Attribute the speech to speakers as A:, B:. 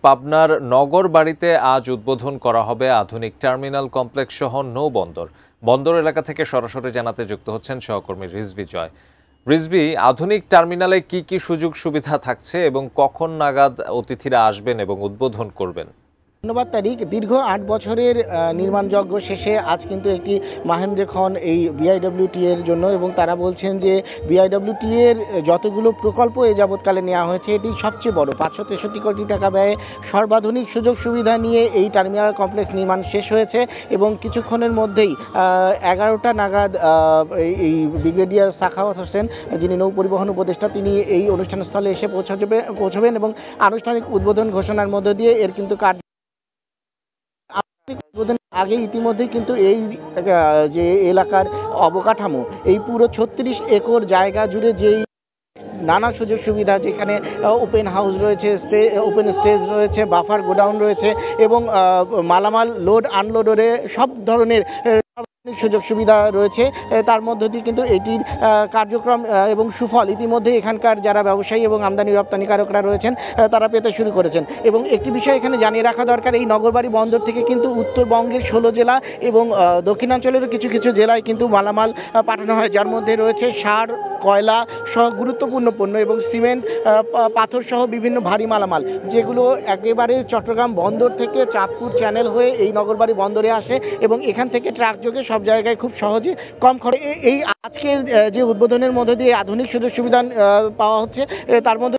A: পাবনার নগরবাড়িতে আজ উদ্বোধন করা হবে আধুনিক টার্মিনাল কমপ্লেক্স সহ নৌবন্দর। বন্দর এলাকা থেকে সরাসরি জানাতে যুক্ত হচ্ছেন সহকর্মী রিজভী জয়। রিজভী, আধুনিক টার্মিনালে কি কি সুযোগ সুবিধা থাকছে এবং কখন নাগাদ অতিথিরা আসবেন এবং উদ্বোধন করবেন?
B: ধন্যবাদ তারিক। দীর্ঘ ৮ বছরের নির্মাণযজ্ঞ শেষে আজ কিন্তু একটি মাহেন্দ্রক্ষণ এই বিআইডব্লিউটি এর জন্য, এবং তারা বলছেন যে বিআইডব্লিউটি এর যতগুলো প্রকল্প এ যাবৎকালে নেওয়া হয়েছে এটি সবচেয়ে বড়। ৫৬৩ কোটি টাকা ব্যয়ে সর্বাধুনিক সুযোগ সুবিধা নিয়ে এই টার্মিনাল কমপ্লেক্স নির্মাণ শেষ হয়েছে এবং কিছুক্ষণের মধ্যেই ১১টা নাগাদ এই ব্রিগেডিয়ার সাখাওয়াত হোসেন, যিনি নৌ পরিবহন উপদেষ্টা, তিনি এই অনুষ্ঠানস্থলে এসে পৌঁছবেন এবং আনুষ্ঠানিক উদ্বোধন ঘোষণার মধ্য দিয়ে এর কিন্তু আগে ইতিমধ্যেই কিন্তু এই যে এলাকার অবকাঠামো, এই পুরো ৩৬ একর জায়গা জুড়ে যেই নানা সুযোগ সুবিধা, যেখানে ওপেন হাউস রয়েছে, ওপেন স্টেজ রয়েছে, বাফার গোডাউন রয়েছে এবং মালামাল লোড আনলোডের সব ধরনের সুযোগ সুবিধা রয়েছে, তার মধ্য দিয়ে কিন্তু এটির কার্যক্রম এবং সুফল ইতিমধ্যে এখানকার যারা ব্যবসায়ী এবং আমদানি রপ্তানিকারকরা রয়েছেন তারা পেতে শুরু করেছেন। এবং একটি বিষয় এখানে জানিয়ে রাখা দরকার, এই নগরবাড়ি বন্দর থেকে কিন্তু উত্তরবঙ্গের ১৬ জেলা এবং দক্ষিণাঞ্চলেরও কিছু কিছু জেলায় কিন্তু মালামাল পাঠানো হয়, যার মধ্যে রয়েছে সার, কয়লা সহ গুরুত্বপূর্ণ পণ্য এবং সিমেন্ট, পাথর সহ বিভিন্ন ভারী মালামাল, যেগুলো একেবারে চট্টগ্রাম বন্দর থেকে চাঁদপুর চ্যানেল হয়ে এই নগরবাড়ি বন্দরে আসে এবং এখান থেকে ট্রাক যোগে সব জায়গায় খুব সহজে কম খরচে এই আজকে যে উদ্বোধনের মধ্যে দিয়ে আধুনিক সুযোগ সুবিধা পাওয়া হচ্ছে, তার মধ্য